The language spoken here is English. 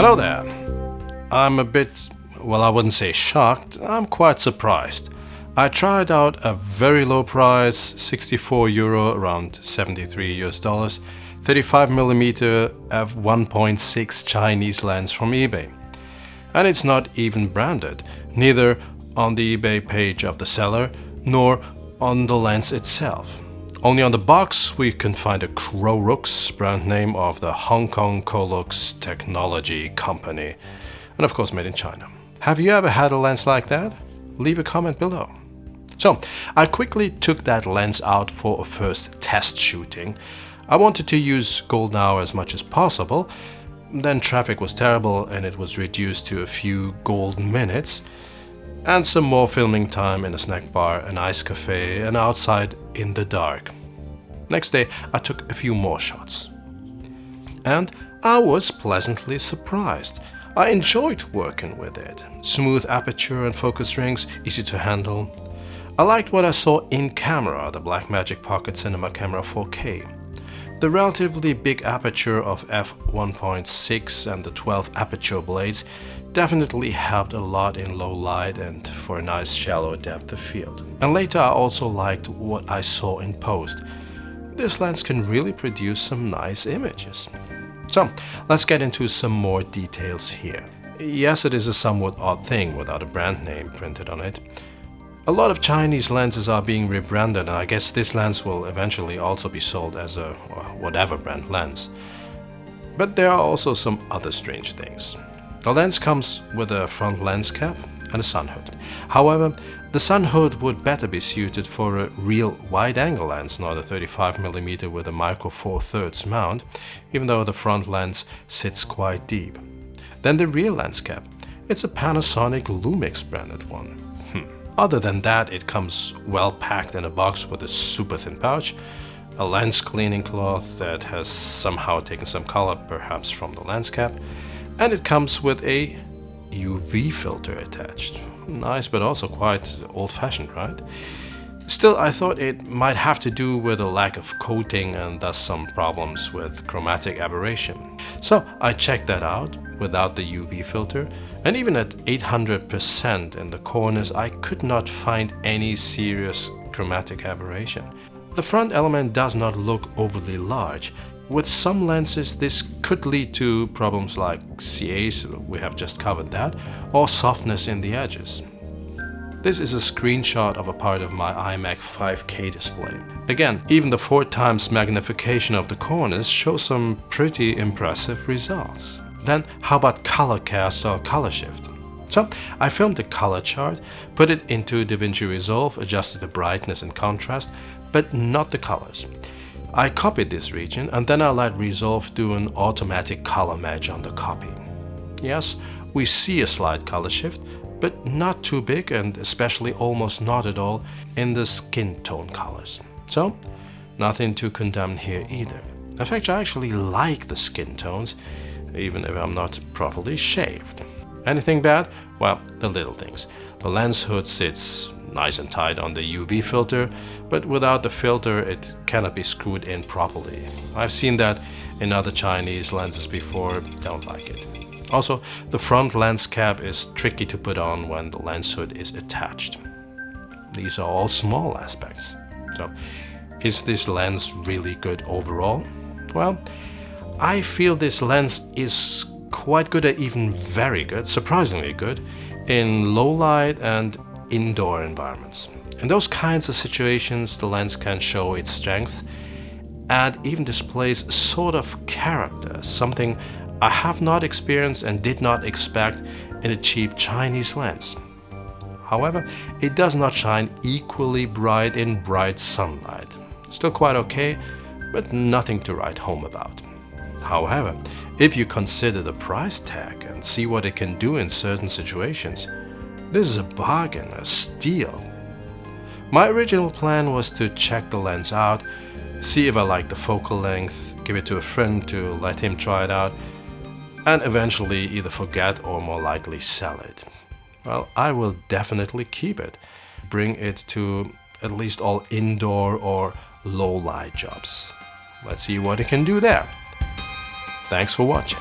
Hello there. I'm a bit, well, I wouldn't say shocked, I'm quite surprised. I tried out a very low price, 64 euro, around 73 US dollars, 35mm f1.6 Chinese lens from eBay. And it's not even branded, neither on the eBay page of the seller, nor on the lens itself. Only on the box we can find a Krorux, brand name of the Hong Kong Krorux technology company, and of course made in China. Have you ever had a lens like that? Leave a comment below. So, I quickly took that lens out for a first test shooting. I wanted to use golden hour as much as possible, then traffic was terrible and it was reduced to a few golden minutes, and some more filming time in a snack bar, an ice cafe, and outside in the dark. Next day I took a few more shots. And I was pleasantly surprised. I enjoyed working with it. Smooth aperture and focus rings, easy to handle. I liked what I saw in camera, the Blackmagic Pocket Cinema Camera 4K. The relatively big aperture of f1.6 and the 12 aperture blades definitely helped a lot in low light and for a nice shallow depth of field. And later I also liked what I saw in post. This lens can really produce some nice images. So let's get into some more details here. Yes, it is a somewhat odd thing without a brand name printed on it. A lot of Chinese lenses are being rebranded, and I guess this lens will eventually also be sold as a whatever brand lens. But there are also some other strange things. The lens comes with a front lens cap and a sun hood. However, the sun hood would better be suited for a real wide-angle lens, not a 35mm with a micro 4/3 mount, even though the front lens sits quite deep. Then the rear lens cap. It's a Panasonic Lumix branded one. Other than that, it comes well packed in a box with a super thin pouch, a lens cleaning cloth that has somehow taken some color, perhaps from the lens cap, and it comes with a UV filter attached. Nice, but also quite old-fashioned, right? Still, I thought it might have to do with a lack of coating and thus some problems with chromatic aberration. So I checked that out without the UV filter, and even at 800% in the corners I could not find any serious chromatic aberration. The front element does not look overly large. With some lenses this could lead to problems like CAs, we have just covered that, or softness in the edges. This is a screenshot of a part of my iMac 5K display. Again, even the 4x magnification of the corners shows some pretty impressive results. Then how about color cast or color shift? So I filmed the color chart, put it into DaVinci Resolve, adjusted the brightness and contrast, but not the colors. I copied this region and then I let Resolve do an automatic color match on the copy. Yes, we see a slight color shift, but not too big and especially almost not at all in the skin tone colors. So, nothing to condemn here either. In fact, I actually like the skin tones, even if I'm not properly shaved. Anything bad? Well, the little things. The lens hood sits nice and tight on the UV filter, but without the filter it cannot be screwed in properly. I've seen that in other Chinese lenses before, don't like it. Also, the front lens cap is tricky to put on when the lens hood is attached. These are all small aspects. So, is this lens really good overall? Well, I feel this lens is quite good, or even very good, surprisingly good, in low light and indoor environments. In those kinds of situations, the lens can show its strength and even displays sort of character, something I have not experienced and did not expect in a cheap Chinese lens. However, it does not shine equally bright in bright sunlight. Still quite okay, but nothing to write home about. However, if you consider the price tag and see what it can do in certain situations, this is a bargain, a steal. My original plan was to check the lens out, see if I like the focal length, give it to a friend to let him try it out, and eventually either forget or more likely sell it. Well, I will definitely keep it, bring it to at least all indoor or low light jobs. Let's see what it can do there. Thanks for watching.